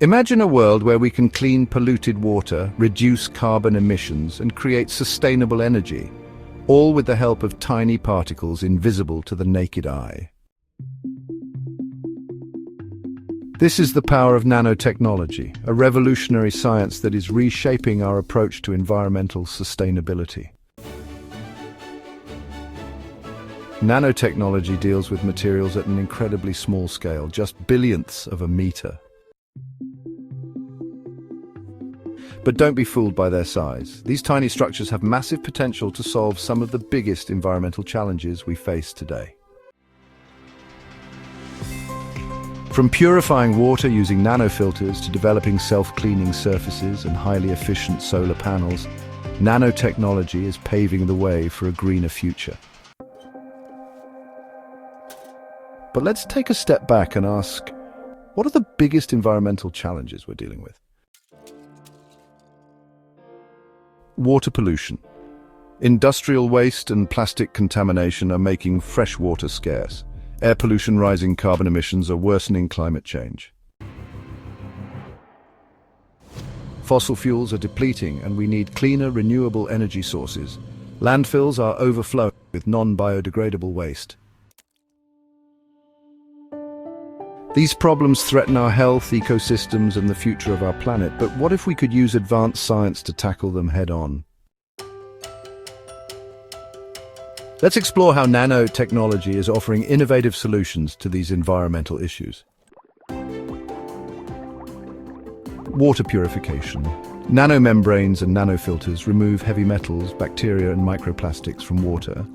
Imagine a world where we can clean polluted water, reduce carbon emissions, and create sustainable energy, all with the help of tiny particles invisible to the naked eye. This is the power of nanotechnology, a revolutionary science that is reshaping our approach to environmental sustainability. Nanotechnology deals with materials at an incredibly small scale, just billionths of a meter. But don't be fooled by their size. These tiny structures have massive potential to solve some of the biggest environmental challenges we face today. From purifying water using nano-filters to developing self-cleaning surfaces and highly efficient solar panels, nanotechnology is paving the way for a greener future. But let's take a step back and ask, what are the biggest environmental challenges we're dealing with? Water pollution. Industrial waste and plastic contamination are making fresh water scarce. Air pollution, rising carbon emissions are worsening climate change. Fossil fuels are depleting and we need cleaner, renewable energy sources. Landfills are overflowing with non-biodegradable waste. These problems threaten our health, ecosystems, and the future of our planet, but what if we could use advanced science to tackle them head-on? Let's explore how nanotechnology is offering innovative solutions to these environmental issues. Water purification. Nanomembranes and nanofilters remove heavy metals, bacteria, and microplastics from water,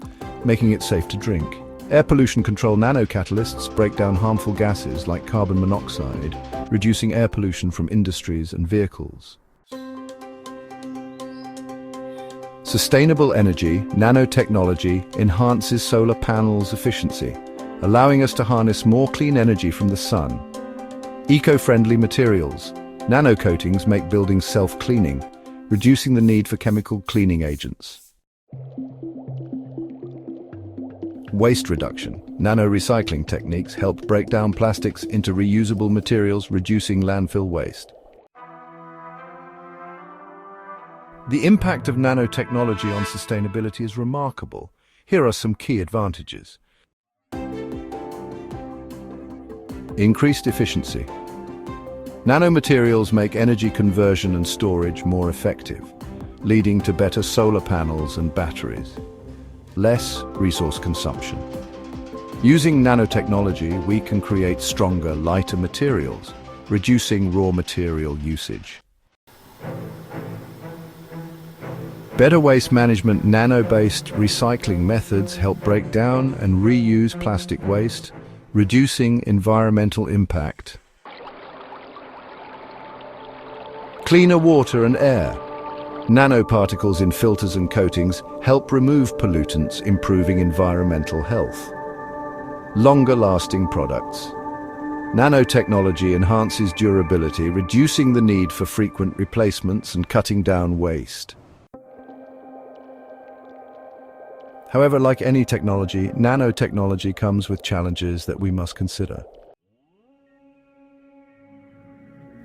making it safe to drink. Air pollution control nanocatalysts break down harmful gases like carbon monoxide, reducing air pollution from industries and vehicles. Sustainable energy, nanotechnology enhances solar panels' efficiency, allowing us to harness more clean energy from the sun. Eco-friendly materials. Nanocoatings make buildings self-cleaning, reducing the need for chemical cleaning agents. Waste reduction. Nano-recycling techniques help break down plastics into reusable materials, reducing landfill waste. The impact of nanotechnology on sustainability is remarkable. Here are some key advantages. Increased efficiency. Nanomaterials make energy conversion and storage more effective, leading to better solar panels and batteries. Less resource consumption. Using nanotechnology, we can create stronger, lighter materials, reducing raw material usage. Better waste management. Nano-based recycling methods help break down and reuse plastic waste, reducing environmental impact. Cleaner water and air. Nanoparticles in filters and coatings help remove pollutants, improving environmental health. Longer-lasting products. Nanotechnology enhances durability, reducing the need for frequent replacements and cutting down waste. However, like any technology, nanotechnology comes with challenges that we must consider.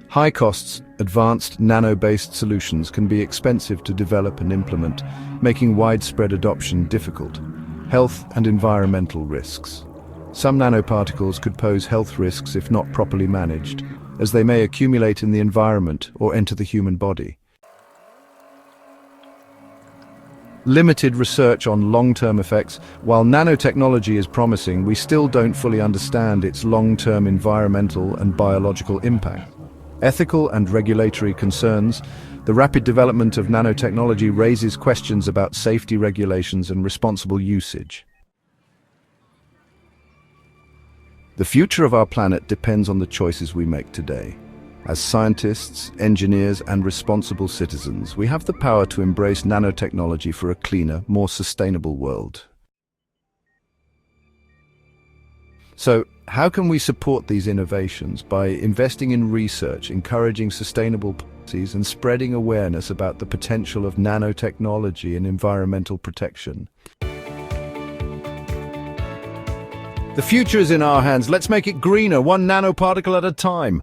High costs. Advanced nano-based solutions can be expensive to develop and implement, making widespread adoption difficult. Health and environmental risks. Some nanoparticles could pose health risks if not properly managed, as they may accumulate in the environment or enter the human body. Limited research on long-term effects. While nanotechnology is promising, we still don't fully understand its long-term environmental and biological impact. Ethical and regulatory concerns. The rapid development of nanotechnology raises questions about safety regulations and responsible usage. The future of our planet depends on the choices we make today. As scientists, engineers, and responsible citizens, we have the power to embrace nanotechnology for a cleaner, more sustainable world. So, how can we support these innovations? By investing in research, encouraging sustainable policies, and spreading awareness about the potential of nanotechnology in environmental protection. The future is in our hands. Let's make it greener, one nanoparticle at a time.